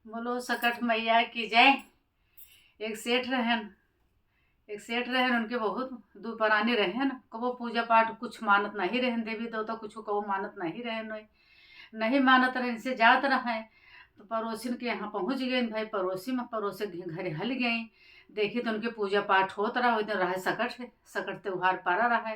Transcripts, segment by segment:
बोलो सकट मैया की जय। एक सेठ रहन उनके बहुत दुपरानी रहन। कबो पूजा पाठ कुछ मानत नहीं रहन, देवी देवता कुछ कबो मानत नहीं रहन। नहीं मानत रहन से जात रहे तो पड़ोसिन के यहाँ पहुँच गए भाई। पड़ोसी के घरे हल गए, देखी तो उनके पूजा पाठ होत रहा। दिन रहे सकट त्योहार पारा रहा।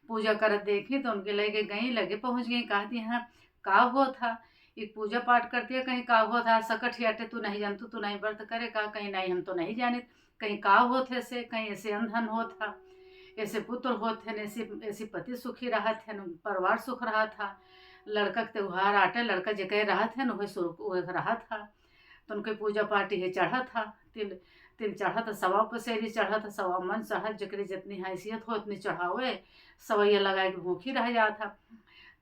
पूजा करत देखी तो उनके लगे पहुँच गई। कहती हाँ का हो था, एक पूजा पाठ करती है, कहीं का हो था सकट हियाटे तू नहीं जानतू, तू नहीं व्रत करे का? कहीं नहीं, हम तो नहीं जाने। कहीं का हो थे से, कहीं ऐसे अंधन हो था, ऐसे पुत्र हो थे, ऐसे ऐसे पति सुखी रहा थे, परिवार सुख रहा था। लड़का के त्योहार आटे, लड़का जगह रहा थे वह रहा था। तो उनके पूजा पाठ ये चढ़ा था। तिल तिल चढ़ा था, सवा पसेरी चढ़ा था, सवा मन चढ़ा, जकरी जितनी हैसियत हो उतनी चढ़ावे। सवैया लगा के भूखी रह जा था।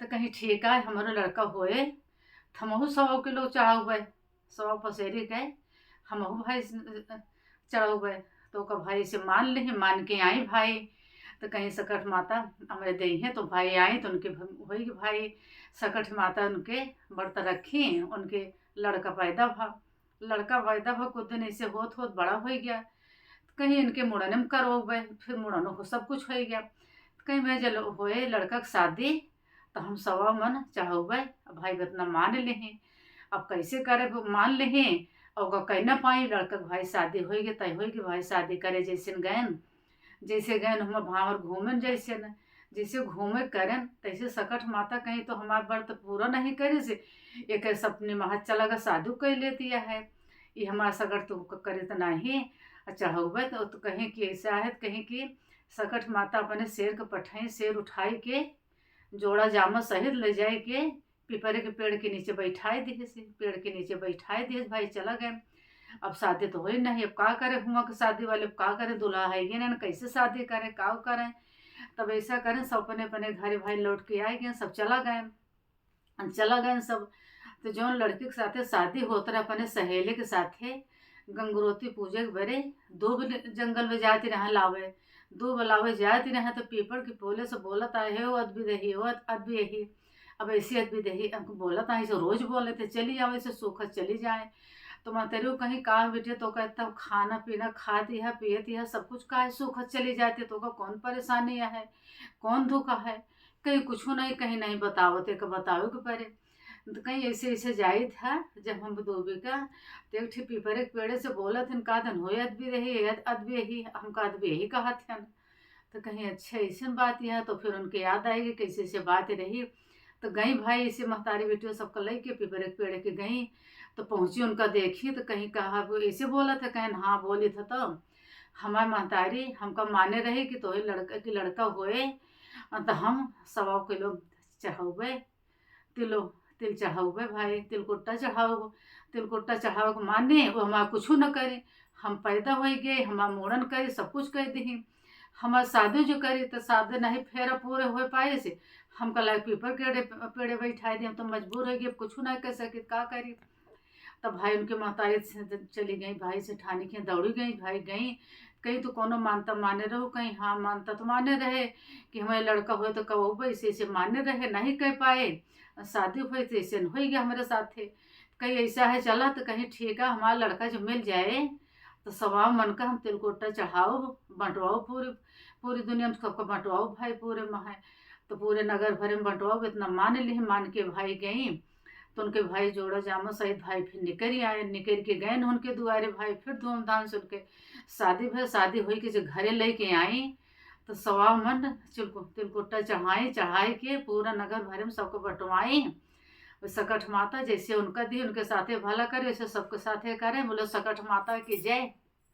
तो कहीं ठीक है हमारा लड़का होए, हमहू 100 किलो चढ़ा हुए, 100 पसेरी के हमहू भाई चढ़ा हुए। तो का भाई से मान ली, मान के आई भाई। तो कहीं सकट माता हमारे दई हैं तो भाई आई तो उनके वही भाई सकट माता उनके व्रत रखी, उनके लड़का पैदा भा कुछ दिन ऐसे होत बड़ा हो गया। कहीं इनके मुड़न में करो गए, फिर मुड़न हो सब कुछ हो गया। कहीं मैं जल होए लड़का की शादी तो हम 100 मन चढ़ावे। अब भाई इतना मान लें, अब कैसे करे मान लें। और कह ना पाई लड़का के भाई शादी होगी तय होगी भाई शादी करे जैसे गए हम भावर घूमन जैसे न, जैसे घूमे करें तैसे सकट माता कहीं तो हमारा व्रत पूरा नहीं करे से एक सपने महा चला शादी कर लेती है। ये हमारा सकट तो करे तो नहीं चढ़ावे। तो कहीं कि ऐसा है, कहीं कि सकट माता अपने शेर के पठाई, शेर उठाई के जोड़ा जामा सहित ले जाए के पीपरे के पेड़ के नीचे बैठाए दिए से, पेड़ के नीचे बैठाए दिए भाई चला गए। अब शादी तो हो ही नहीं, अब का करे हुआ के शादी वाले, अब का करे दूल्हा है ये ना, कैसे शादी करें का करें। तब ऐसा करें सब अपने अपने घर भाई लौट के आए गए, सब चला गए सब। तो जो लड़की के साथे शादी होता रहा अपने सहेली के साथे गंगोत्री पूजे के बरे दूब जंगल में जाती रहा लावे, दूब लावे जाती रहा। तो पीपल के पोले से बोलत आए हे अदबी दही हो अदबी यही। अब ऐसी अदबी दही हमको बोलत आए, रोज बोले थे चली जाओ ऐसे सूखत चली जाए। तो तेरे कहीं कहा बेटे तो कहता खाना पीना खाती है पियती है सब कुछ का है, सूखत चली जाती तो का कौन परेशानी है, कौन धोखा है। कहीं कुछ नहीं, कहीं नहीं बतावते का बतावे के परे। तो कहीं ऐसे ऐसे जाई था जब हम दूबी का तो एक ठी पीपरे के पेड़े से बोला थे का धन हो अदबी रही अदबी यही, हमका अदबी यही कहा थे। तो कहीं अच्छा ऐसी बात है तो फिर उनके याद आएगी कैसे ऐसे बात रही। तो गई भाई इसे महतारी बेटियों सबका ले के पीपरे के पेड़े के गई। तो पहुंची उनका देखी तो कहीं कहा वो ऐसे बोला था, कहीं हाँ बोली था। तो हमारे महतारी हमका माने रही कि तो ही लड़का होए तो हम 100 किलो चढ़ावे, तिल चढ़ावे भाई, तिलकुट्टा चढ़ाव के माने वो हमारा कुछ न करे। हम पैदा हो गए, हमारा मोड़न करे सब कुछ कर दी, हमारा शादी जो करी तो शादी नहीं फेरा पूरे हो पाए से हमका लाइक पीपर पेड़े बैठा दिए। हम तो मजबूर हो गए, कुछ नहीं कर सके का करी। तब भाई उनके महतारी चली गई, भाई से ठानी के दौड़ी गई भाई गई। कहीं तो कोनो मानता माने रहो, कहीं हाँ मानता तो माने रहे कि हमारे लड़का हो तो कब ऐसे ऐसे माने रहे, नहीं कह पाए। शादी हुई तो ऐसे हो गया हमारे साथ। कहीं ऐसा है चला तो कहीं ठीक है हमारा लड़का जो मिल जाए तो 100 मन का हम तिलकुट्टा चढ़ाओ बंटवाओ, पूरी पूरी दुनिया में सबको बंटवाओ भाई पूरे महा। तो पूरे नगर भर में बंटवाओ, इतना मान ली, मान के भाई गई। तो उनके भाई जोड़ा जामा सहित भाई फिर निकल आए, निकल के गए उनके दुआरे भाई, फिर धूमधाम से उनके शादी हुई कि जो घरे लेके आई तो 100 मन तिलकुट्टा चढ़ाई के पूरा नगर भर में सबको बंटवाई। सकट माता जैसे उनका दी उनके साथे भला करे वैसे सबके साथे करे। बोलो सकट माता की जय।